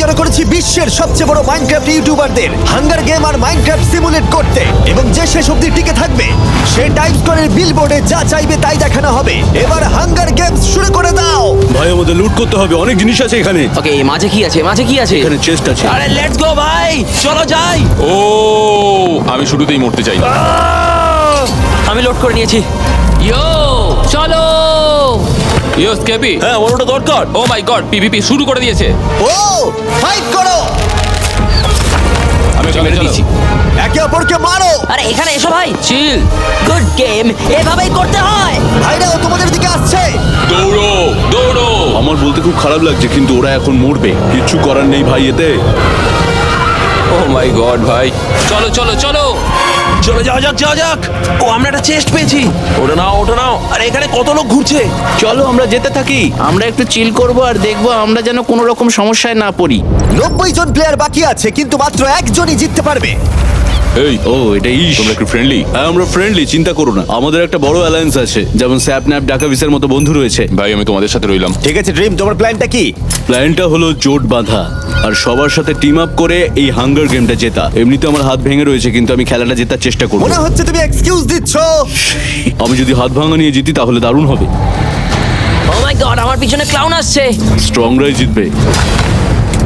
জড়ো করেছি বিশ্বের সবচেয়ে বড় মাইনক্রাফট ইউটিউবারদের হাঙ্গার গেম আর মাইনক্রাফট সিমুলেট করতে, এবং যে শেষ অবধি টিকে থাকবে সে টাইম স্কোয়ারের বিলবোর্ডে যা চাইবে তাই দেখানো হবে। এবার হাঙ্গার গেমস শুরু করে দাও। ভাই আমাদের লুট করতে হবে, অনেক জিনিস আছে এখানে। ওকে, মাঝে কি আছে? মাঝে কি আছে? এখানে চেস্ট আছে। আরে লেটস গো ভাই, চলো যাই। ও আমি শুরুতেই মরতে চাই না। আমি লোড করে নিয়েছি। ইয়ো চলো। ইয়ো স্কেপি, হ্যাঁ আমার ওটা দরকার। ও মাই গড, পিভিপি শুরু করে দিয়েছে। ও ফাইট করো, আমি চলো, মেরে চলো। দিয়েছি। একে অপরকে মারো। আরে এখানে এসো ভাই। চিল। গুড গেম, এভাবেই করতে হয়। ভাইরাও তোমাদের দিকে আসছে। দৌড়ো দৌড়ো। আমার বলতে খুব খারাপ লাগছে, কিন্তু ওরা এখন মরবে, কিচ্ছু করার নেই ভাই এতে। ও মাই গড ভাই, চলো চলো চলো। চলে যাওয়া যাক, যাওয়া যাক। ও আমরা একটা চেস্ট পেয়েছি। ওটা নাও, ওটা নাও। আর এখানে কত লোক ঘুরছে। চলো আমরা যেতে থাকি, আমরা একটু চিল করব আর দেখবো আমরা যেন কোনো রকম সমস্যায় না পড়ি। 90 জন প্লেয়ার বাকি আছে, কিন্তু মাত্র একজনই জিততে পারবে। এই ও এটা ইস, তোমরা একটু ফ্রেন্ডলি। হ্যাঁ আমরা ফ্রেন্ডলি, চিন্তা করো না। আমাদের একটা বড় অ্যালায়েন্স আছে, যেমন স্যাপন্যাপ, ডাকাভিসের মতো বন্ধু রয়েছে। ভাই আমি তোমাদের সাথে রইলাম। ঠিক আছে ড্রিম, তোমার প্ল্যানটা কি? প্ল্যানটা হলো জোট বাঁধা আর সবার সাথে টিম আপ করে এই হাঙ্গার গেমটা জেতা। এমনিতে আমার হাত ভেঙে রয়েছে, কিন্তু আমি খেলাটা জেতার চেষ্টা করব। মনে হচ্ছে তুমি এক্সকিউজ দিচ্ছ। আমি যদি হাত ভাঙা নিয়ে জিতি তাহলে দারুণ হবে। ও মাই গড, আমার পিছনে ক্লাউন আসছে। স্ট্রংরাই জিতবে।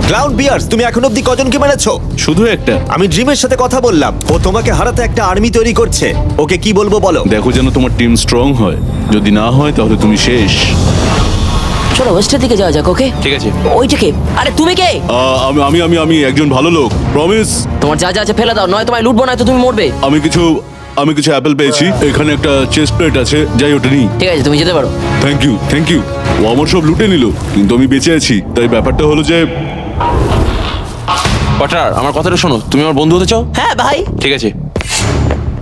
ক্লাউন বিয়ার্স, তুমি এখন অব্দি কজনকে মেরেছো? শুধু একটা। আমি ড্রিমের সাথে কথা বললাম, ও তোমাকে হারাতে একটা আর্মি তৈরি করছে। ওকে কি বলবো বলো? দেখো যেন তোমার টিম স্ট্রং হয়, যদি না হয় তাহলে তুমি শেষ। চলো ওয়েস্টের দিকে যাওয়া যাক। ওকে ঠিক আছে। ওইটা কে? আরে তুমি কে? আমি আমি আমি আমি একজন ভালো লোক, প্রমিস। তোমার যা যা আছে ফেলে দাও, নয় তোমায় লুটবো, নয়তো তুমি মরবে। আমি কিছু অ্যাপেল পেয়েছি, এখানে একটা চেস্ট প্লেট আছে, যাই ওটা নিই। ঠিক আছে, তুমি যেতে পারো। Thank you. ও আমার সব লুটে নিল, কিন্তু আমি বেঁচে আছি। তাই ব্যাপারটা হলো যে পার্টনার, আমার কথাটা শোনো। তুমি আমার বন্ধু হতে চাও? হ্যাঁ ভাই। ঠিক আছে,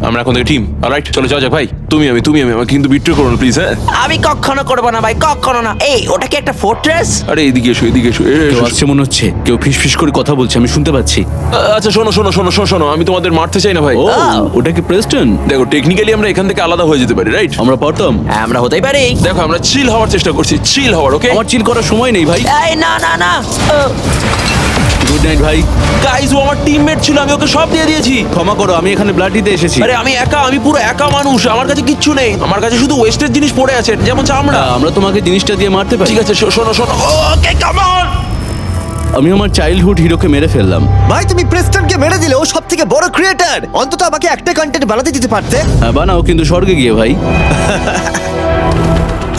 আমরা এখন থেকে টিম। অলরাইট, চলে যাওয়া যাক ভাই। তুমি আমি আমাকে কিন্তু বিট্রে করো না প্লিজ। হ্যাঁ আমি কখনো করবো না ভাই, কখনো না। এই ওটা কি একটা ফোর্ট্রেস? আরে এদিকে এসো, এদিকে এসো। কেউ আসছে মনে হচ্ছে, কেউ ফিস করে কথা বলছে, আমি শুনতে পাচ্ছি। আচ্ছা শোনো, আমি তোমাদের মারতে চাই না ভাই। ও ওটা কি প্রেস্টন? দেখো টেকনিক্যালি আমরা এখান থেকে আলাদা হয়ে যেতে পারি, রাইট? আমরা পারতাম। হ্যাঁ, আমরা হতেই পারি। দেখো আমরা চিল হওয়ার চেষ্টা করছি, চিল হওয়ার। ওকে আমার চিল করার সময় নেই ভাই। এই না না না। গুড নাইট ভাই। গাইস, ও আমার টিমমেট ছিল, আমি ওকে সব দিয়ে দিয়েছি। ক্ষমা করো, আমি এখানে ব্লাড দিতে এসেছি। আরে আমি পুরো একা মানুষ, আমার কাছে কিচ্ছু নেই। আমার কাছে শুধু ওয়েস্টের জিনিস পড়ে আছে, যেমন চামড়া। আমরা তোমাকে জিনিসটা দিয়ে মারতে পারি। ঠিক আছে, শোনো। ওকে কাম অন। আমি আমার চাইল্ডহুড হিরোকে মেরে ফেললাম। ভাই তুমি প্রেস্টনকে মেরে দিলে, ও সব থেকে বড় ক্রিয়েটার। অন্তত আমাকে একটা কন্টেন্ট বানাতে দিতে পারতে। হ্যাঁ বানাও, কিন্তু স্বর্গে গিয়ে ভাই।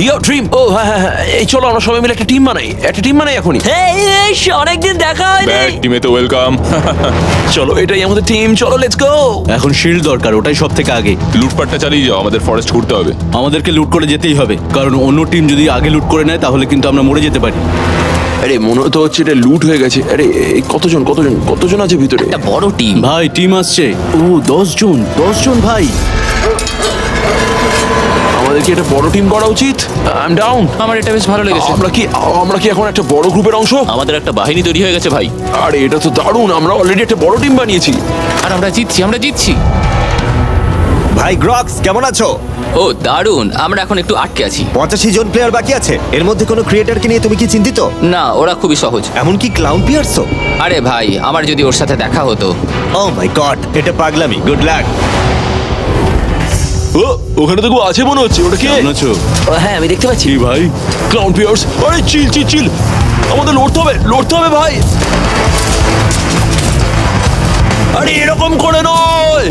ইয়ো ড্রিম। ও হ্যাঁ, এই চলো আমরা সবাই মিলে একটা টিম বানাই এখনই। এই অনেকদিন দেখা হয়নি। ব্যাক টিমে তো ওয়েলকাম। চলো, এটাই আমাদের টিম, চলো লেটস গো। এখন শিল্ড দরকার, ওটাই সব থেকে আগে। লুটপাটটা চালিয়ে যাও, আমাদের ফরেস্ট ঘুরতে হবে। আমাদেরকে লুট করে যেতেই হবে, কারণ অন্য টিম যদি আগে লুট করে নেয় তাহলে কিন্তু আমরা মরে যেতে পারি। আরে মনে তো হচ্ছে এটা লুট হয়ে গেছে। আরে এই কতজন আছে ভিতরে? একটা বড় টিম। ভাই টিম আসছে। ও 10 জন ভাই। আমাদের কি একটা বড় টিম করা উচিত? I am down. আমার এটা বেশ ভালো লেগেছে। আমরা কি এখন একটা বড় গ্রুপের অংশ? আমাদের একটা বাহিনী তৈরি হয়ে গেছে ভাই। আরে এটা তো দারুণ, আমরা অলরেডি একটা বড় টিম বানিয়েছি। আর আমরা জিতছি। ভাই গ্রক্স, কেমন আছো? ও দারুণ, আমরা এখন একটু আটকে আছি। 85 জন প্লেয়ার বাকি আছে। এর মধ্যে কোনো ক্রিয়েটারকে নিয়ে তুমি কি চিন্তিত? না, ওরা খুবই সহজ। এমনকি ক্লাউন পিয়ার্সও? আরে ভাই, আমার যদি ওর সাথে দেখা হতো। ও মাই গড, এটা পাগলামি। Good luck. ও ওখানে তো কেউ আছে মনে হচ্ছে। ওটা কে? কেমন আছো? ও, হ্যাঁ আমি দেখতে পাচ্ছি। কি ভাই? Clown pierce. আরে চিল। আমাদের লড়তে হবে ভাই। আরে এরকম করে নয়।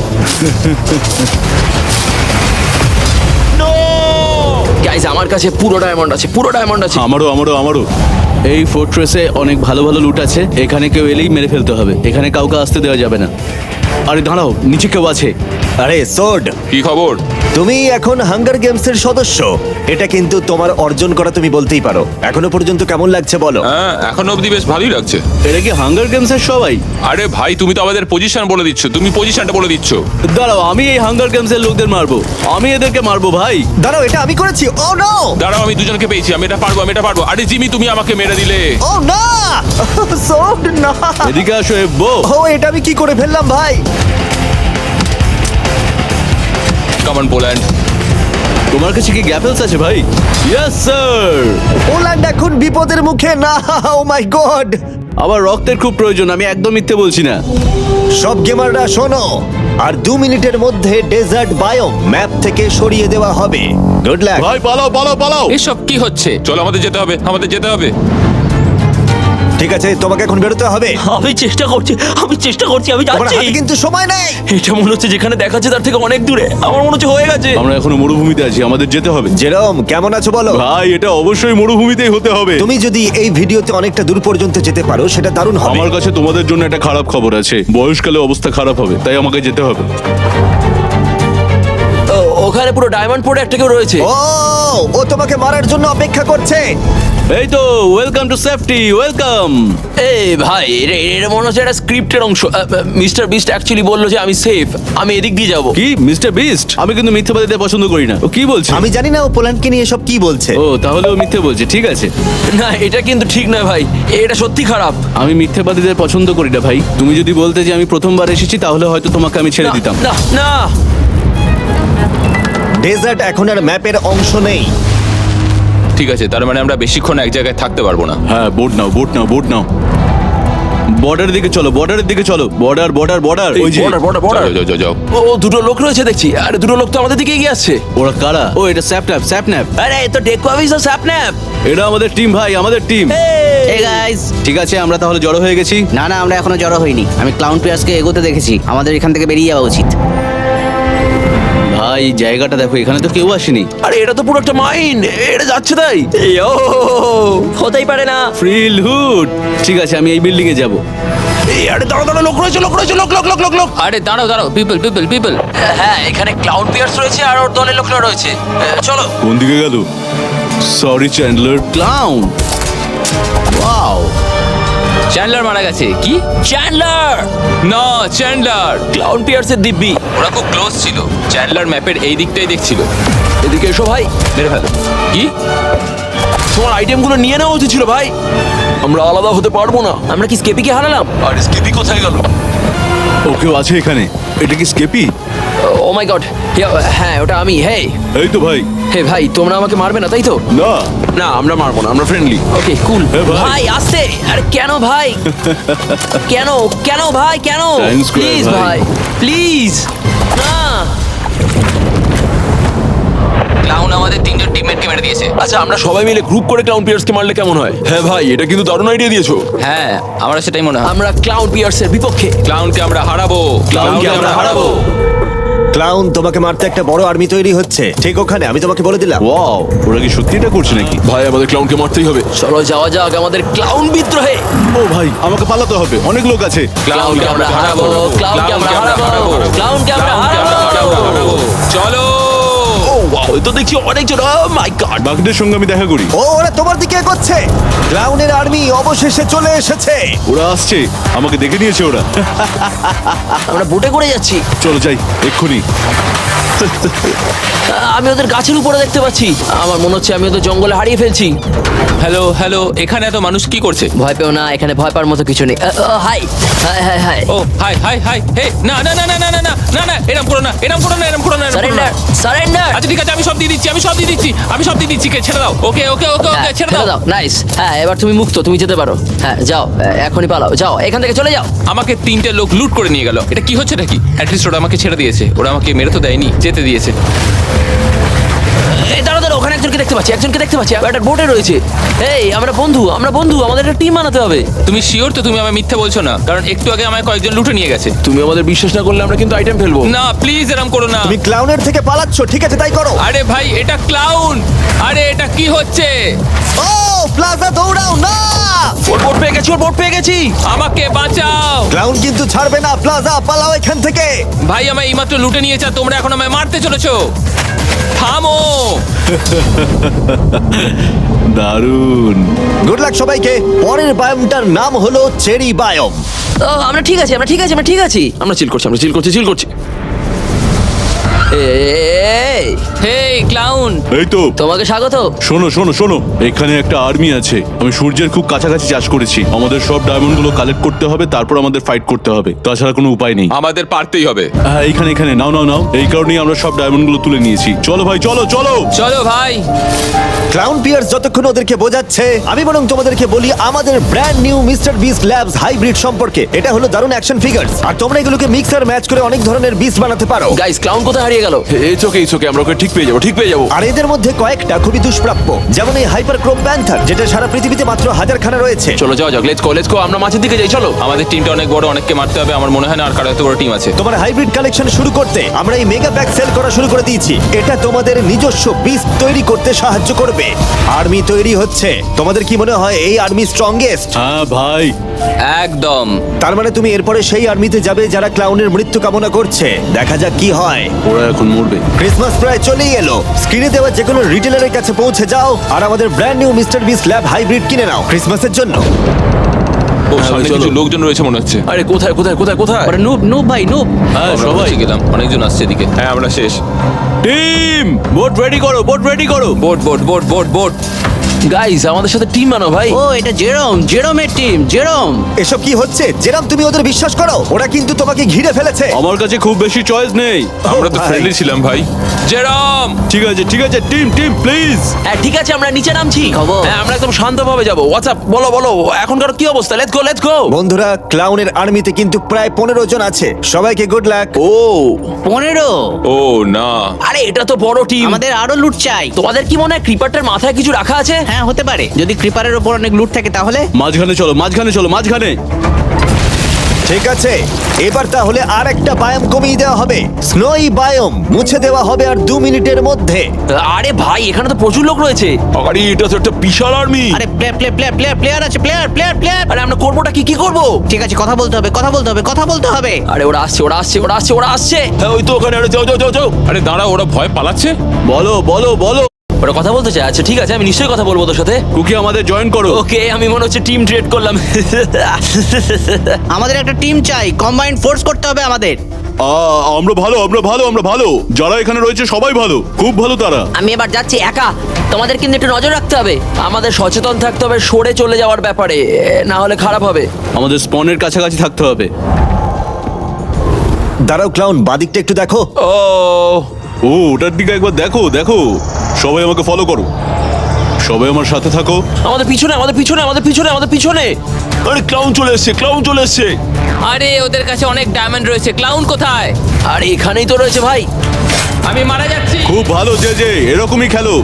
নো গাইস, আমার কাছে পুরো ডায়মন্ড আছে। আমারও। এই ফোর্ট্রেসে অনেক ভালো লুট আছে, এখানে কেউ এলেই মেরে ফেলতে হবে, এখানে কাউকে আসতে দেওয়া যাবে না। আরে দাঁড়াও, নিচে কেউ আছে। আরে সোড, কি খবর? তুমি এখন হাঙ্গার গেমসের সদস্য। এটা কিন্তু তোমার অর্জন করা, তুমি বলতেই পারো। এখনো পর্যন্ত কেমন লাগছে বলো? হ্যাঁ, এখন অবধি বেশ ভালোই লাগছে। এটা কি হাঙ্গার গেমসের সবাই? আরে ভাই, তুমি তো আমাদের পজিশন বলে দিচ্ছ। তুমি পজিশনটা বলে দিচ্ছ। দাঁড়াও, আমি এই হাঙ্গার গেমসের লোকদের মারবো, আমি এদেরকে মারবো ভাই। দাঁড়াও, এটা আমি করেছি। ও নো! দাঁড়াও, আমি দুজনকে পেয়েছি। আমি এটা পারবো। আরে জিমি, তুমি আমাকে মেরে দিলে। ও না! সোড না! এদিকে আসো এব্বো। ও, এটা আমি কি করে ফেললাম ভাই? Come on Poland. তোমার কাছে কি গ্যাপেলস আছে ভাই? Yes sir. পোল্যান্ড এখন বিপদের মুখে না। ও মাই গড! আবার রক্তের খুব প্রয়োজন, আমি একদম মিথ্যে বলছি না। সব গেমাররা শোনো, আর 2 মিনিটের মধ্যে ডেজার্ট বায়োম ম্যাপ থেকে সরিয়ে দেওয়া হবে। Good luck. ভাই পালাও পালাও পালাও। এসব কি হচ্ছে? চলো আমাদের যেতে হবে, আমাদের যেতে হবে। ঠিক আছে, তোমাকে এখন বেরোতে হবে। আমি চেষ্টা করছি আমি তোমার যাচ্ছি। হাতে কিন্তু সময় নেই। এটা মনে হচ্ছে যেখানে দেখাচ্ছে তার থেকে অনেক দূরে। আমার মনে হচ্ছে হয়ে গেছে। আমরা এখনো মরুভূমিতে আছি, আমাদের যেতে হবে। জেরম, কেমন আছো বলো? ভাই এটা অবশ্যই মরুভূমিতেই হতে হবে। তুমি যদি এই ভিডিওতে অনেকটা দূর পর্যন্ত যেতে পারো সেটা দারুণ হবে। আমার কাছে তোমাদের জন্য একটা খারাপ খবর আছে, বয়সকালে অবস্থা খারাপ হবে, তাই আমাকে যেতে হবে। ওখানে পুরো ডায়মন্ড পড়ে একটা কেউ রয়েছে। ও তোমাকে মারার জন্য অপেক্ষা করছে। এই তো, ওয়েলকাম টু সেফটি, ওয়েলকাম। এই ভাই, এটা মনে হচ্ছে একটা স্ক্রিপ্টের অংশ। মিস্টার বিস্ট অ্যাকচুয়ালি বললো যে আমি সেফ, আমি এদিক দিয়ে যাব। কি মিস্টার বিস্ট? আমি কিন্তু মিথ্যাবাদীদের পছন্দ করি না। ও কি বলছে? আমি জানি না ও পোল্যান্ডকে নিয়ে সব কি বলছে। ও তাহলে ও মিথ্যে বলছে, ঠিক আছে। না, এটা কিন্তু ঠিক নয় ভাই, এটা সত্যি খারাপ। আমি মিথ্যাবাদীদের পছন্দ করি না ভাই। তুমি যদি বলতে যে আমি প্রথমবার এসেছি তাহলে হয়তো তোমাকে আমি ছেড়ে দিতাম। না না, ডেজার্ট এখন আর ম্যাপের অংশ নেই। ঠিক আছে, তার মানে আমরা বেশিক্ষণ এক জায়গায় থাকতে পারবো না। হ্যাঁ, বোট নাও বোট নাও বোট নাও। বর্ডারের দিকে চলো, বর্ডারের দিকে চলো। বর্ডার বর্ডার বর্ডার, ওই যে। বর্ডার। যাও, যাও, যাও, যাও। ও দুটো লোক রয়েছে দেখছি, আরে দুটো লোক তো আমাদের দিকে এগিয়ে আসছে। ওরা কারা? ও এটা স্যাপন্যাপ, স্যাপন্যাপ। আরে এ তো ডেকোয়াভিস ও স্যাপন্যাপ। এটা আমাদের টিম ভাই, আমাদের টিম। এই গাইস, ঠিক আছে, আমরা তাহলে জড়ো হয়ে গেছি। না না আমরা এখনো জড়ো হইনি। আমি ক্লাউন পিয়ার্সকে এগোতে দেখেছি, আমাদের এখান থেকে বেরিয়ে যাওয়া উচিত। ভাই জায়গাটা দেখো, এখানে তো কেউ আসেনি। আরে এটা তো পুরো একটা মাইন, এটা যাচ্ছে তাই। হতেই পারে না। ফ্রি লুট। ঠিক আছে, আমি এই বিল্ডিং এ যাব। আরে দাঁড়া দাঁড়া, লোক রয়েছে, লোক রয়েছে, লোক লোক লোক লোক লোক। আরে দাঁড়াও দাঁড়াও, পিপল পিপল পিপল। হ্যাঁ, এখানে ক্লাউন পিয়ার্স রয়েছে আর ওর দলের লোকরা রয়েছে। চলো। কোন দিকে গেল? Sorry Chandler. Clown. Wow. Chandler মারা গেছে। কি? চ্যান্ডলার, না, চ্যান্ডলার। ক্লাউন পিয়ার্সের দিব্যি। ওরা খুব ক্লোজ ছিল। চ্যান্ডলার ম্যাপের এই দিকটাই দেখছিল। এদিকে এসো ভাই, মেরে ফেলো। কি? তোমার আইটেমগুলো নিয়ে নেওয়া উচিত ছিল ভাই। আমরা আলাদা হতে পারবো না। আমরা কি স্কেপিকে হারালাম? আর স্কিপি কোথায় গেল? ও কেউ আছে এখানে? এটা কি স্কেপি? ও মাই গড, হ্যাঁ ওটা আমি। হে এই তো ভাই। হে ভাই, তোমরা আমাকে মারবে না তাই তো? না না, আমরা মারবো না, আমরা ফ্রেন্ডলি। ওকে কুল। হে ভাই। ভাই আস্তে। আরে কেন ভাই? কেন কেন ভাই কেন? Times Square প্লিজ ভাই। ভাই, প্লিজ। না। ক্লাউন আমাদের তিনজন টিমমেটকে মেরে দিয়েছে। আচ্ছা, আমরা সবাই মিলে গ্রুপ করে ক্লাউন পিয়ার্সকে মারলে কেমন হয়? হ্যাঁ ভাই, এটা কিন্তু দারুণ আইডিয়া দিয়েছো। হ্যাঁ, আমার সেটাই মনে হয়। আমরা ক্লাউন পিয়ার্সের বিপক্ষে। ক্লাউনকে আমরা হারাবো। ক্লাউনকে আমরা হারাবো। ক্লাউন, তোমাকে মারতে একটা বড় আর্মি তৈরি হচ্ছে ঠিক ওখানে, আমি তোমাকে বলে দিলাম। ওয়াও, ওরা কি সত্যি এটা করছে নাকি? ভাই আমাদের ক্লাউনকে মারতেই হবে। চলো যাওয়া যাক আমাদের ক্লাউন বিদ্রোহে। ও ভাই, আমাকে পালাতে হবে, অনেক লোক আছে। ক্লাউনকে আমরা হারাবো, ক্লাউনকে আমরা হারাবো, ক্লাউনকে আমরা হারাবো। চলো। ও ওয়াও, এ তো দেখছি অনেকজন। ও মাই গড। বাকিদের সঙ্গে আমি দেখা করি। ওরা তোমার দিকে এগোচ্ছে। ক্লাউনের আর্মি অবশেষে চলে এসেছে। ওরা আসছে, আমাকে দেখে নিয়েছে ওরা। আমরা বোটে করে যাচ্ছি। চলো যাই এক্ষুনি। আমি ওদের গাছের উপরে দেখতে পাচ্ছি। আমার মনে হচ্ছে আমি ওদের জঙ্গলে হারিয়ে ফেলছি। হ্যালো হ্যালো, এখানে এত মানুষ কি করছে? ভয় পেও না, এখানে ভয় পাওয়ার মতো কিছু নেই। Hi hi hi hi. ও হাই হাই হাই। হে না না না না না না না না না, এরম করো না, এরম করো না, এরম করো না, এরম করো না। Surrender, surrender. আচ্ছা ঠিক আছে, আমি সব দিয়ে দিচ্ছি, আমি সব দিয়ে দিচ্ছি, আমি সব দিয়ে দিচ্ছি। কে ছেড়ে দাও। ওকে ওকে ওকে ওকে, ছেড়ে দাও। নাইস। হ্যাঁ, এবার তুমি মুক্ত, তুমি যেতে পারো। হ্যাঁ যাও, এখনই পালাও, যাও এখান থেকে চলে যাও। আমাকে তিনটে লোক লুট করে নিয়ে গেল। এটা কি হচ্ছে নাকি? অ্যাটলিস্ট ওরা আমাকে ছেড়ে দিয়েছে, ওরা আমাকে মেরে তো দেয়নি, যেতে দিয়েছে। এই দাঁড়াও দাঁড়াও, ওখানে একজনকে দেখতে পাচ্ছি, একজনকে দেখতে পাচ্ছি। একটা বোটে রয়েছে। এই আমরা বন্ধু, আমরা বন্ধু, আমাদের একটা টিম বানাতে হবে। তুমি শিওর তো তুমি আমায় মিথ্যে বলছো না? কারণ একটু আগে আমায় কয়েকজন লুটে নিয়ে গেছে। তুমি আমাদের বিশ্বাস না করলে আমরা কিন্তু আইটেম ফেলবো। না প্লিজ এরম করো না। তুমি ক্লাউনের থেকে পালাচ্ছ, ঠিক আছে তাই করো। আরে ভাই, এটা ক্লাউন। আরে এটা কি হচ্ছে? ও প্লাজা, দৌড়াও না। ওর বোট পেয়ে গেছি, ওর বোট পেয়ে গেছি। আমাকে বাঁচাও। ক্লাউন কিন্তু ছাড়বে না। প্লাজা, পালাও এখান থেকে। ভাই আমায় এইমাত্র লুটে নিয়েছে, আর তোমরা এখন আমায় মারতে চলেছো। থামো। দারুণ। গুড লাক সবাইকে। পরের বায়োমটার নাম হলো চেরি বায়োম। আমরা ঠিক আছি, আমরা ঠিক আছি, আমরা ঠিক আছি। আমরা চিল করছি, আমরা চিল করছি, চিল করছি। হেই ক্লাউন, এই তো তোমাকে স্বাগত। শোনো শোনো শোনো, এখানে একটা আর্মি আছে। আমি সূর্যের খুব কাছাকাছি চাষ করেছি। আমাদের সব ডায়মন্ড গুলো কালেক্ট করতে হবে, তারপর আমাদের ফাইট করতে হবে, তাছাড়া কোনো উপায় নেই। আমাদের পারতেই হবে। হ্যাঁ, এখানে এখানে নাও নাও নাও। এই কারণেই আমরা সব ডায়মন্ড গুলো তুলে নিয়েছি। চলো ভাই, চলো চলো। চলো ভাই। ক্লাউন পিয়ার্স যতক্ষণ ওদেরকে বোঝাচ্ছে, আমি বরং তোমাদেরকে বলি আমাদের brand new mister beast labs hybrid সম্পর্কে। এটা হলো দারুণ অ্যাকশন ফিগারস, আর তোমরা এগুলোকে মিক্সার ম্যাচ করে অনেক ধরনের বিস্ট বানাতে পারো। গাইস, ক্লাউন কোথায় হারিয়ে গেল? এই চোখে আমরা ওকে ঠিক পেয়ে যাবো, ঠিক পেয়ে যাবো। আর এদের মধ্যে কয়েকটা খুবই দুষ্প্রাপ্য, যেমন এই হাইপার ক্রোম প্যান্থার, যেটা সারা পৃথিবীতে মাত্র 1000 খানা রয়েছে। চলো যাও যাও, লেটস গো, আমরা মাছের দিকে যাই, চলো। আমাদের টিমটা অনেক বড়, অনেককে মারতে হবে। আমার মনে হয় না আর কারো এত বড় টিম আছে। তোমার হাইব্রিড কালেকশন শুরু করতে আমরা এই মেগা প্যাক সেল করা শুরু করে দিয়েছি। এটা তোমাদের নিজস্ব বিস্ট তৈরি করতে সাহায্য করবে। আর্মি তৈরি হচ্ছে। তোমাদের কি মনে হয় এই আর্মি স্ট্রংগেস্ট? হ্যাঁ ভাই, একদম। তার মানে তুমি এরপরে সেই আর্মিতে যাবে যারা ক্লাউনের মৃত্যু কামনা করছে। দেখা যাক কি হয়। ওরা এখন মরবে। ক্রিসমাস প্রায় চলেই এলো। স্ক্রিনে দেওয়া যে কোনো রিটেলারের কাছে পৌঁছে যাও আর আমাদের brand new mister beast lab hybrid কিনে নাও ক্রিসমাসের জন্য। ও, সামনে চলো। কিছু লোকজন রয়েছে মনে হচ্ছে। আরে কোথায় কোথায় কোথায় কোথায়? ওরা নুব নুব ভাই নুব। হ্যাঁ আমরা সবাই। পৌঁছে গেলাম, অনেকজন আসছে এদিকে। হ্যাঁ, আমরা শেষ। টিম বোট রেডি করো, বোট রেডি করো। Boat boat boat boat boat. Guys, আমাদের সাথে টিম বানাও ভাই। ও এটা জেরোমের টিম, জেরোম। এসব কি হচ্ছে? যেরাম তুমি ওদের বিশ্বাস করো? ওরা কিন্তু তোমাকে ঘিরে ফেলেছে। আমার কাছে খুব বেশি চয়েস নেই। আমরা তো ভাই। ফ্রেন্ডলি ছিলাম ভাই। জেরম, ঠিক আছে ঠিক আছে, টিম টিম প্লিজ। হ্যাঁ ঠিক আছে, আমরা নিচে নামছি। খবর? হ্যাঁ, আমরা একদম শান্তভাবে যাবো। হোয়াটসঅ্যাপ বলো বলো, এখনকার কি অবস্থা? Let's go. বন্ধুরা, ক্লাউনের আর্মিতে কিন্তু প্রায় 15 জন আছে। সবাইকে গুড লাক। ও 15। ও না, আরে এটা তো বড় টিম। আমাদের আরো লুট চাই। তোমাদের কি মনে হয় ক্রিপারটার মাথায় কিছু রাখা আছে? হ্যাঁ হতে পারে, যদি ক্রিপারের উপর অনেক লুট থাকে তাহলে। মাঝখানে চলো, মাঝখানে চলো, মাঝখানে। ঠিক আছে, এবার তাহলে আর একটা বায়োম কমিয়ে দেওয়া হবে। স্নোই বায়োম মুছে দেওয়া হবে আর 2 মিনিটের মধ্যে। আরে ভাই, এখানে তো প্রচুর লোক রয়েছে। আরে এটা তো একটা বিশাল আর্মি। আরে প্লেয়ার আছে, প্লেয়ার। আরে আমরা করবোটা কি করবো? ঠিক আছে, কথা বলতে হবে। আরে ওরা আসছে। হ্যাঁ, ওই তো ওখানে। আরে যাও। আরে দাঁড়া, ওরা ভয় পালাচ্ছে। বলো বলো বলো। ওরা কথা বলতে চায়। আচ্ছা ঠিক আছে, আমি নিশ্চয়ই কথা বলবো তোর সাথে। কুকি আমাদের জয়েন করো। ওকে, আমি মনে হচ্ছে টিম ট্রেড করলাম। আমাদের একটা টিম চাই, কম্বাইন্ড ফোর্স করতে হবে আমাদের। আমরা ভালো। যারা এখানে রয়েছে সবাই ভালো, খুব ভালো তারা। আমি এবার যাচ্ছি একা, তোমাদের কিন্তু একটু নজর রাখতে হবে। আমাদের সচেতন থাকতে হবে সরে চলে যাওয়ার ব্যাপারে, না হলে খারাপ হবে। আমাদের স্পনের কাছাকাছি থাকতে হবে। দাঁড়াও ক্লাউন, বাদিকটা একটু দেখো। ও ওটার দিকে একবার দেখো। সবাই আমাকে ফলো করো, সবাই আমার সাথে থাকো। আমাদের পিছনে। আরে ক্লাউন চলে এসেছে। আরে ওদের কাছে অনেক ডায়মন্ড রয়েছে। ক্লাউন কোথায়? আরে এখানেই তো রয়েছে ভাই। আমি মারা যাচ্ছি। খুব ভালো যে এরকমই খেলো।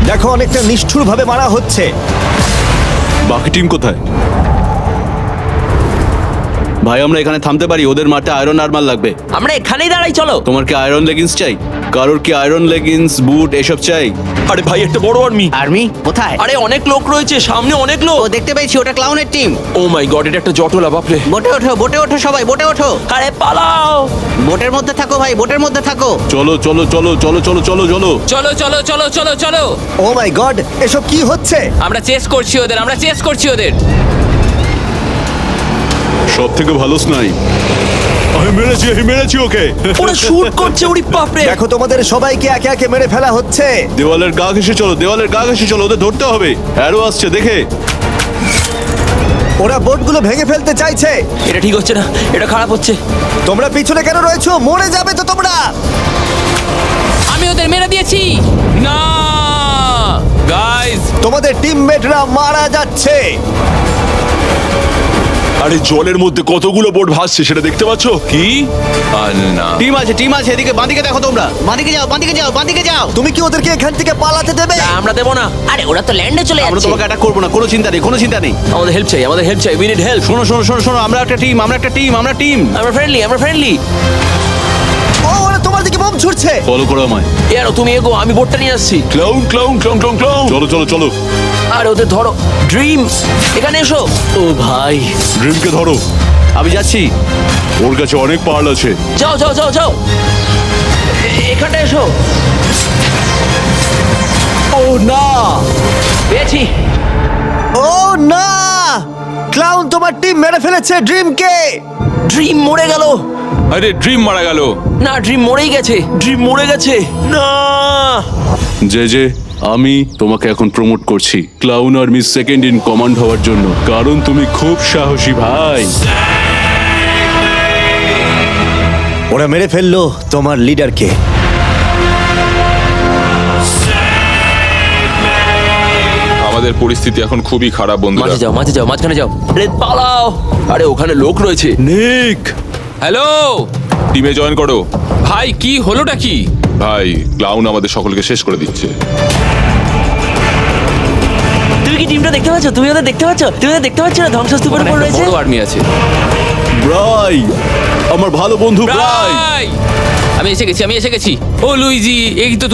দেখো, অনেকটা নিষ্ঠুর ভাবে মারা হচ্ছে। বাকি টিম কোথায়? ভাই আমরা এখানে থামতে পারি, ওদের মাঠে আয়রন আর্মার লাগবে। আমরা এখানেই দাঁড়াই, চলো। তোমার কি আয়রন লেগিংস চাই? কারোর কি আয়রন লেগিংস, বুট এসব চাই? আরে ভাই, একটা বড় আর্মি। আর্মি কোথায়? আরে অনেক লোক রয়েছে, সামনে অনেক লোক। ও দেখতে পেয়েছি, ওটা ক্লাউনের টিম। ও মাই গড, এটা একটা জটলা, বাপরে। বোটে ওঠো সবাই, বোটে ওঠো। আরে পালাও। বোটের মধ্যে থাকো ভাই, বোটের মধ্যে থাকো। চলো। চলো। ও মাই গড, এসব কি হচ্ছে? আমরা চেস করছি ওদের। সব থেকে ভালো স্নাইপ। আমি মেরেছি ওকে। ওরা শুট করছে, ওরে বাপরে। দেখো, তোমাদের সবাইকে একে একে মেরে ফেলা হচ্ছে। দেওয়ালের গা ঘেঁষে চলো, ওদের ধরতে হবে। অ্যারো আসছে দেখে। ওরা বোটগুলো ভেঙে ফেলতে চাইছে। এটা ঠিক হচ্ছে না, এটা খারাপ হচ্ছে। তোমরা পিছনে কেন রয়েছো? মরে যাবে তো তোমরা। আমি ওদের মেরে দিয়েছি। না গাইস, তোমাদের টিমমেটরা মারা যাচ্ছে। আরে জলের মধ্যে কতগুলো বোট ভাসছে সেটা দেখতে পাচ্ছ? কি? আর না, টিম আছে এদিকে, বাঁদিকে দেখো তোমরা। বাঁদিকে যাও। তুমি কি ওদেরকে এখান থেকে পালাতে দেবে? না, আমরা দেবো না। আরে ওরা তো ল্যান্ডে চলে আমরা যাচ্ছে। তোমাকে অ্যাটাক করবো না, কোনো চিন্তা নেই। আমাদের হেল্প চাই, উই নিড হেল্প। শোনো, আমরা একটা টিম। আমরা ফ্রেন্ডলি। ও, ওরা তোমার দিকে বোম ছুড়ছে। ফলো করো আমায়। এর তুমি এগো, আমি বোটটা নিয়ে আসছি। ক্লাউন। চলো। আর ওদের ধরো। ড্রিম, এখানে এসো। ও ভাই, ড্রিমকে ধরো। আমি যাচ্ছি। ওর কাছে অনেক পার্ল আছে। যাও। এখানটা এসো। ও না, পেয়েছি। ও না, ক্লাউন তোমার টিম মেরে ফেলেছে ড্রিমকে। ড্রিম মরে গেল। আরে ড্রিম মারা গেল। না, ড্রিম মরেই গেছে, ড্রিম মরে গেছে। না, যে আমি তোমাকে এখন প্রমোট করছি clown army second in command হওয়ার জন্য, কারণ তুমি খুব সাহসী ভাই। ওরা মেরে ফেললো তোমার লিডারকে। আমাদের পরিস্থিতি এখন খুবই খারাপ বন্ধুরা। মাঝে যাও, মাঝে যাও, মাঝখানে যাও। আরে পালাও। আরে ওখানে লোক রয়েছে। নিক, হ্যালো, টিমে জয়েন করো। ভাই কি হলোটা কি? ভাই ক্লাউন আমাদের সকলকে শেষ করে দিচ্ছে। তুমি কি টিমটা দেখতে পাচ্ছ? তুমি ওদের দেখতে পাচ্ছ? তুমি ওদের দেখতে পাচ্ছ না? ধ্বংসস্তূপের উপর রয়েছে। বড় আর্মি আছে। ব্রাই, আমার ভালো বন্ধু ব্রাই। ভাই আমি এসে গেছি। ও লুইজি, এই তো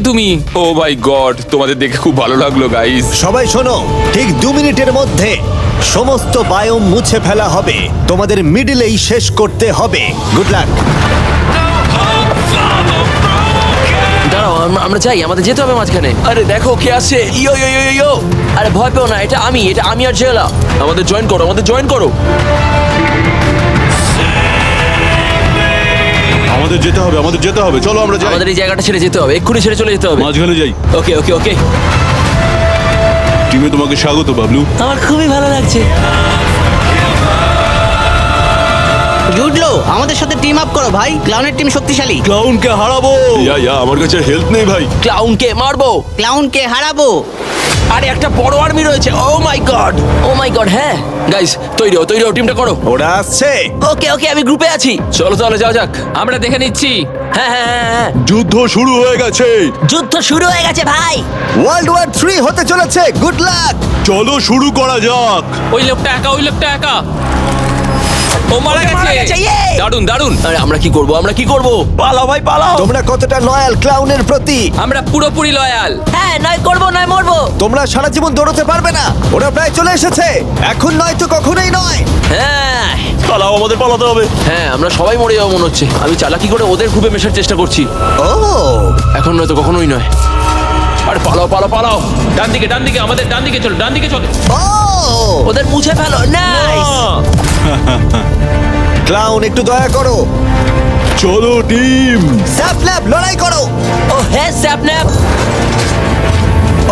তুমি। ও মাই গড, তোমাদের দেখে খুব ভালো লাগলো গাইস। সবাই শোনো, ঠিক 2 মিনিটের মধ্যে সমস্ত বায়োম মুছে ফেলা হবে। তোমাদের মিডলেই শেষ করতে হবে। Good luck. দাঁড়াও, আমরা যাই, আমাদের যেতে হবে মাঝখানে। আরে দেখো কে আসছে। ইয়ো ইয়ো ইয়ো ইয়ো। আরে ভয় পেও না, এটা আমি আর জেলা। আমাদের জয়েন করো। আমাদের যেতে হবে, চলো আমরা যাই। আমাদের এই জায়গাটা ছেড়ে যেতে হবে, এক্ষুনি ছেড়ে চলে যেতে হবে। মাঝখানে যাই। ওকে। টিমে তোমাকে স্বাগত বাবলু। আমার খুবই ভালো লাগছে। জুডলো, আমাদের সাথে টিম আপ করো ভাই, ক্লাউনের টিম শক্তিশালী। ক্লাউনকে হারাবো। আমার কাছে হেল্প নেই ভাই। ক্লাউনকে মারবো। ক্লাউনকে হারাবো। আরে একটা বড় আর্মি রয়েছে। ও মাই গড, হ্যাঁ। গাইস, তৈরি হও, টিমটা করো। ওরা আসছে। ওকে, আমি গ্রুপে আছি। চলো তাহলে যাও যাক। আমরা দেখে নিচ্ছি। হ্যাঁ। যুদ্ধ শুরু হয়ে গেছে। যুদ্ধ শুরু হয়ে গেছে ভাই। ওয়ার্ল্ড ওয়ার 3 হতে চলেছে। Good luck. চলো শুরু করা যাক। ওই লোকটা একা। ও মারা গেছে। ইয়ে! দারুণ। আরে আমরা কি করব? পালাও ভাই, পালাও। তোমরা কতটা লয়াল ক্লাউনের প্রতি? আমরা পুরোপুরি লয়াল। হ্যাঁ, নয় করব, নয় মরবো। তোমরা সারা জীবন দৌড়তে পারবে না। ওরা প্রায় চলে এসেছে। এখন নয় তো কখনোই নয়। হ্যাঁ, পালাও, আমাদের পালাতে হবে। হ্যাঁ, আমরা সবাই মরে যাবো মনে হচ্ছে। আমি চালাকি করে ওদের গ্রুপে মেশার চেষ্টা করছি। ও, এখন নয় তো কখনোই নয়। আরে পালাও। ডান দিকে আমাদের ডান দিকে চলো। ও, ওদের মুছে ফেলো। নাইস। ক্লাউন একটু দয়া করো। চলো টিম। স্যাপল্যাপ লড়াই করো। ও হ্যাঁ, স্যাপন্যাপ।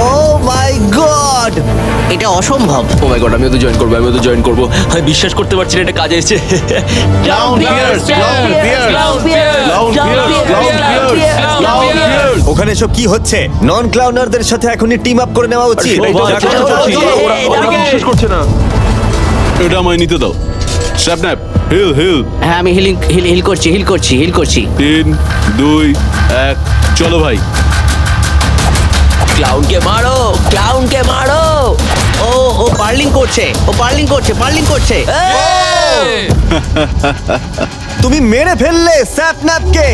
ও মাই গড। এটা অসম্ভব। ও মাই গড, আমি ওদের জয়েন করব। আমি বিশ্বাস করতে পারছি না এটা কাজে এসেছে। Clown Pierce, Clown Pierce. ওখানে সব কি হচ্ছে? নন ক্লাউনারদের সাথে এখনই টিম আপ করে নেওয়া উচিত। বিশ্বাস করছে না। এটা আমায় নিতে দাও। Snap, heal. হ্যাঁ, আমি হিল করছি। 3, 2, 1, চলো ভাই। ক্লাউনকে মারো। ও পার্লিং করছে। তুমি মেরে ফেললে স্যাপন্যাপকে।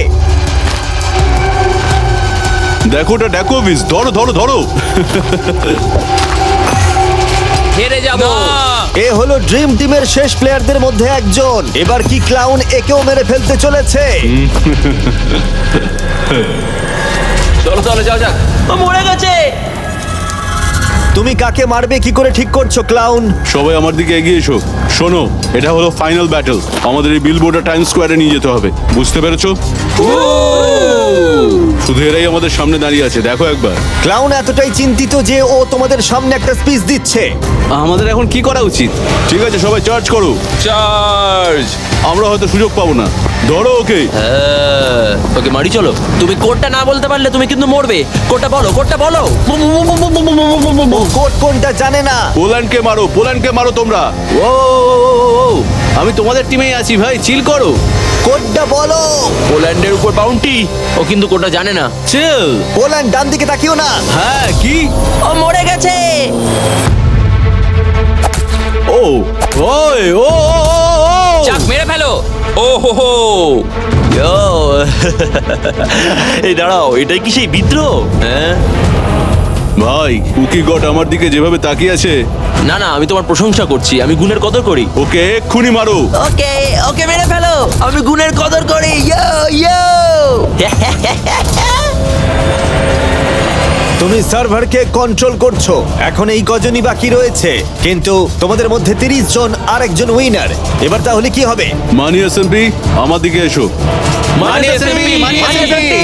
দেখো ওটা ড্যাকোভিস। ধরো। হেরে যাব। এ হলো ড্রিম টিমের শেষ প্লেয়ারদের মধ্যে একজন। এবার কি ক্লাউন একেও মেরে ফেলতে চলেছে? চলো তাহলে যাও যাক। ও মরে গেছে। তুমি কাকে মারবে কি করে ঠিক করছো ক্লাউন? সবাই আমার দিকে এগিয়ে এসো। শোনো, এটা হলো ফাইনাল ব্যাটল। আমাদের এই বিলবোর্ডটা টাইম স্কোয়ারে নিয়ে যেতে হবে। বুঝতে পেরেছো? শুধু এরাই আমাদের সামনে দাঁড়িয়ে আছে, দেখো একবার। ক্লাউন এতটাই চিন্তিত যে ও তোমাদের সামনে একটা স্পিচ দিচ্ছে। আমাদের এখন কি করা উচিত? ঠিক আছে, সবাই চার্জ করো। চার্জ। আমরা হয়তো সুযোগ পাবো না। ধরো ওকে। ওকে মারি, চলো। তুমি কোডটা না বলতে পারলে তুমি কিন্তু মরবে। কোডটা বলো। ও কোড কোনটা জানে না। পোল্যান্ডকে মারো তোমরা। ও, আমি তোমাদের টিমেই আছি ভাই, চিল করো। কোডটা বলো। পোল্যান্ডের উপর বাউন্টি। ও কিন্তু কোডটা জানে না। চিল। পোল্যান্ড ডান দিকে তাকিও না। হ্যাঁ, কি? ও মরে গেছে। ওই ও চাক মেরে ফেলো। ও হো। এই দাঁড়াও, এটাই কি সেই বিদ্রোহ? হ্যাঁ ভাই, কুকি গড আমার দিকে যেভাবে তাকিয়ে আছে। না, আমি তোমার প্রশংসা করছি। আমি গুণের কদর করি। ওকে এক্ষুনি মারো। ওকে মেরে ফেলো। আমি গুণের কদর করি। তুমি সার্ভারকে কন্ট্রোল করছো। এখন এই কজনই বাকি রয়েছে, কিন্তু তোমাদের মধ্যে 30 জন আর একজন উইনার। এবার তাহলে কি হবে? মানি এসএমপি আমার দিকে এসো। মানি SMB, মানি SMB।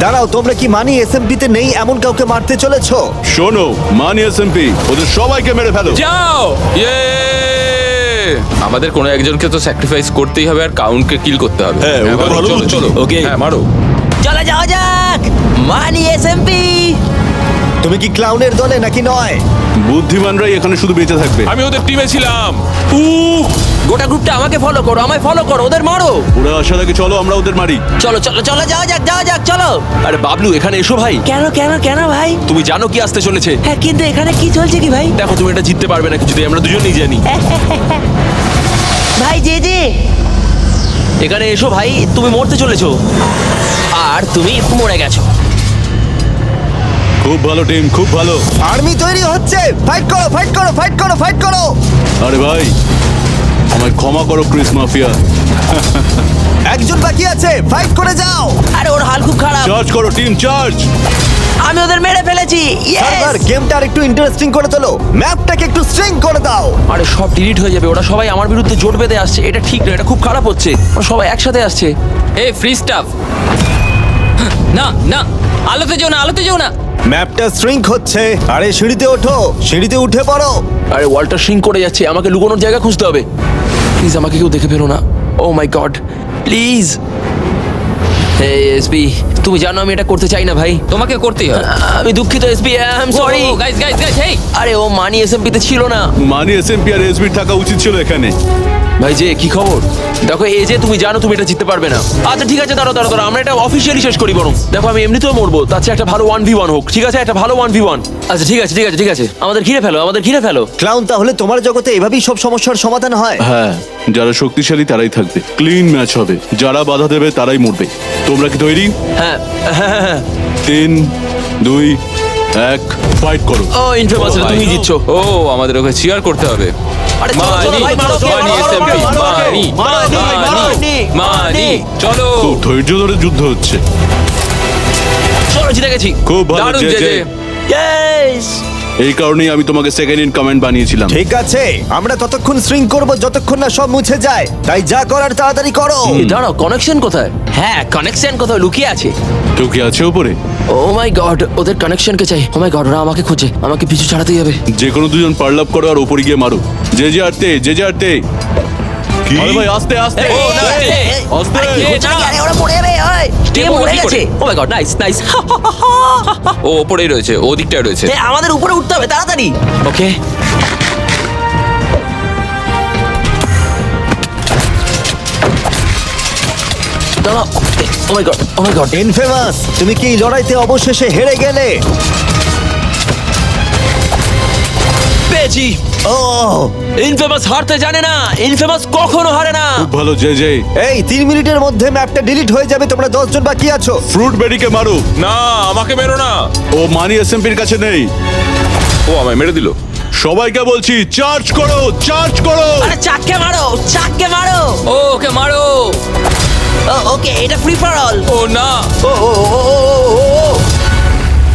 দাঁড়াও, তোমরা কি মানি এসএমপি তে নেই এমন কাউকে মারতে চলেছো? শোনো, মানি এসএমপি ওদের সবাইকে মেরে ফেলো। যাও। ইয়ে আমাদের কোনো একজনকে তো স্যাক্রিফাইস করতেই হবে আর কাউন্টকে কিল করতে হবে। হ্যাঁ, ওটা মারো, ভালো চলো বুদ্ধি। চলো Okay. হ্যাঁ মারো। চলে যাওয়া যাক, মানি এসএমপি। তুমি কি ক্লাউনের দলে নাকি নয়? বুদ্ধিমানরাই এখানে শুধু বেঁচে থাকবে। আমি ওদের টিমে ছিলাম। গোটা গ্রুপটা আমাকে ফলো করো, আমায় ফলো করো, ওদের মারো। ওরা আসার আগে চলো আমরা ওদের মারি। চলো চলো চলো, যাওয়া যাক চলো। আরে বাবলু, এখানে এসো ভাই। কেন কেন কেন ভাই? তুমি জানো কি আসতে চলেছে? হ্যাঁ, কিন্তু এখানে কি চলছে কি ভাই? দেখো, তুমি এটা জিততে পারবে না কিছুতেই, আমরা দুজনেই জানি। ভাই যে এখানে এসো ভাই, তুমি মরতে চলেছো আর তুমি মরে গেছো। খুব ভালো টিম, খুব ভালো। আর্মি তৈরি হচ্ছে। ফাইট করো, ফাইট করো, ফাইট করো, ফাইট করো। আরে ভাই, আমায় ক্ষমা করো ক্রিস মাফিয়া। একজন বাকি আছে, ফাইট করে যাও। আরে ওর হাল খুব খারাপ। চার্জ করো টিম, চার্জ। আমি ওদের মেরে ফেলেছি। সার্ভার, গেমটা আর একটু ইন্টারেস্টিং করে তোলো। ম্যাপটাকে একটু স্ট্রিং করে দাও। আরে সব ডিলিট হয়ে যাবে, ওরা সবাই আমার বিরুদ্ধে জোট বেঁধে আসছে। এটা ঠিক না, এটা খুব খারাপ হচ্ছে। ওরা সবাই একসাথে আসছে। এই ফ্রি স্টাফ। না না, আলোতে যেও না, আলোতে যেও না। ম্যাপটা স্ট্রিং হচ্ছে। আরে সিঁড়িতে ওঠো, সিঁড়িতে উঠে পড়ো। আরে ওয়ালটা সিঙ্ক করে যাচ্ছে, আমাকে লুকোনোর জায়গা খুঁজতে হবে। প্লিজ আমাকে কেউ দেখে ফেলো না। ও মাই গড, প্লিজ। হে এসপি, তুমি জানো আমি এটা করতে চাই না ভাই। তোমাকে করতেই হবে। আমি দুঃখিত SP, I am sorry. Guys guys guys, hey. আরে ও মানি এসএমপি তে ছিল না। মানি এসএমপি আর এসবির থাকা উচিত ছিল এখানে। ভাই যে কি খবর? দেখো এই যে, তুমি জানো তুমি এটা জিততে পারবে না। আচ্ছা ঠিক আছে, দাঁড়াও, আমরা এটা অফিসিয়ালি শেষ করি বরং। দেখো আমি এমনিতেও মরবো, তার চেয়ে একটা ভালো 1v1 হোক। ঠিক আছে, একটা ভালো 1v1। আচ্ছা ঠিক আছে। আমাদের ঘিরে ফেলো। ক্লাউন, তাহলে তোমার জগতে এভাবেই সব সমস্যার সমাধান হয়? হ্যাঁ, যারা শক্তিশালী তারাই থাকবে। ক্লিন ম্যাচ হবে, যারা বাধা দেবে তারাই মরবে। তোমরা কি তৈরি? হ্যাঁ। 3, 2, 1, ফাইট করো। ও ইনফেমাস, তুমি জিতছো। ও আমাদের ওকে চিয়ার করতে হবে। আরে চলো, চলো, ভাই, মারো, মানি মারো, SMB, মারো, মারো, মানি, মানি, চলো। খুব ধৈর্য ধরে যুদ্ধ হচ্ছে। চলো, জিতে গেছি। খুব ভালো দারুণ জে জে। ইয়েস। এই কারণেই আমি তোমাকে সেকেন্ড ইন কমান্ড বানিয়েছিলাম। ঠিক আছে, আমরা ততক্ষণ স্ট্রিং করব যতক্ষণ না সব মুছে যায়। তাই যা করার তাড়াতাড়ি করো। দাঁড়াও, কানেকশন কোথায়? হ্যাঁ, কানেকশন কোথায় লুকিয়ে আছে? কেউ কি আছে উপরে? ও মাই গড, ওদের কানেকশনকে চাই। ও মাই গড, ওরা আমাকে খুঁজে, আমাকে পিছু ছাড়াতেই হবে। যে কোনো দুজন পার্ল আপ করো আর উপরে গিয়ে মারো। যে আরতে কি? আরে ভাই আস্তে আস্তে। ও, না, আস্তে। আরে ওরা পড়ে যাবে। ওই কে পড়লো মরে কি করে? গেছে? ও মাই গড, নাইস। ও ওপরেই রয়েছে, ও দিকটায় রয়েছে। আমাদের উপরে উঠতে হবে তাড়াতাড়ি। ওকে। দাঁড়াও। ও মাই গড। ইনফেমাস, তুমি কি এই লড়াইতে অবশেষে হেরে গেলে? পেয়েছি। ও, ইনফেমাস হারতে জানে না, ইনফেমাস কখনো হারে না। খুব ভালো জে জে। এই 3 মিনিটের মধ্যে ম্যাপটা ডিলিট হয়ে যাবে। তোমরা 10 জন বাকি আছো। ফ্রুট বেরিকে মারো। না, আমাকে মেরো না। ও মানি এসএমপির কাছে নেই। ও আমায় মেরে দিল। সবাইকে বলছি চার্জ করো, চার্জ করো। আরে চাককে মারো। ও ওকে মারো। ওকে, এটা ফ্রি ফর অল। ও না।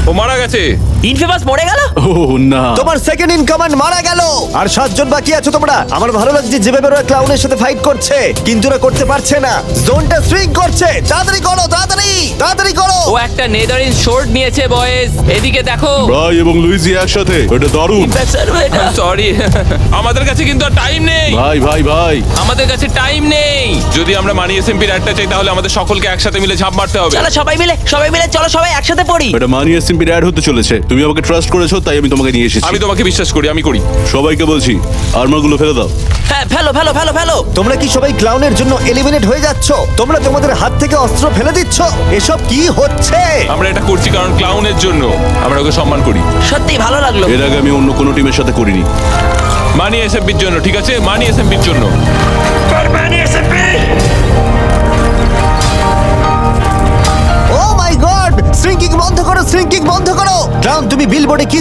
ও মারা গেছে। ইনফেমাস মরে গেল। ও না। তোমার সেকেন্ড ইন কমান্ড মারা গেল। আর 7 জন বাকি আছো তোমরা। আমার ভালো লাগছে যেভাবে ওরা ক্লাউনের সাথে ফাইট করছে, কিন্তু ওরা করতে পারছে না। জোনটা স্ট্রিং করছে। তাড়াতাড়ি করো, তাড়াতাড়ি করো। ও একটা নেদারিন শর্ট নিয়েছে বয়েজ, এদিকে দেখো। ব্রাই এবং লুইজি একসাথে, এটা দারুণ। সরি, আমাদের কাছে কিন্তু আর টাইম নেই। ভাই আমাদের কাছে টাইম নেই। যদি আমরা মানি এসএমপির একটা চাই তাহলে আমাদের সকলকে একসাথে মিলে ঝাঁপ মারতে হবে। চলো সবাই মিলে চলো, সবাই একসাথে পড়ি। এটা মানি এসএমপির অ্যাড হতে চলেছে। তুমি আমাকে ট্রাস্ট করেছো, তাই আমি তোমাকে নিয়ে এসেছি। আমি তোমাকে বিশ্বাস করি, আমি করি। সবাইকে বলছি আর্মারগুলো ফেলে দাও। হ্যাঁ, ফেলো। তোমরা কি সবাই ক্লাউনের জন্য এলিমিনেট হয়ে যাচ্ছ? তোমরা তোমাদের হাত থেকে অস্ত্র ফেলে দিচ্ছ। এসব কি হচ্ছে? আমরা এটা করছি কারণ ক্লাউনের জন্য। আমরা ওকে সম্মান করি। সত্যি ভালো লাগলো। এর আগে আমি অন্য কোনো টিমের সাথে করিনি। মানি এসএমপির জন্য, ঠিক আছে? মানি এসএমপির জন্য। ও মাই গড, স্ট্রিঙ্কিং বন্ধ করো। ক্লাউন, তুমি বিলবোর্ডে কি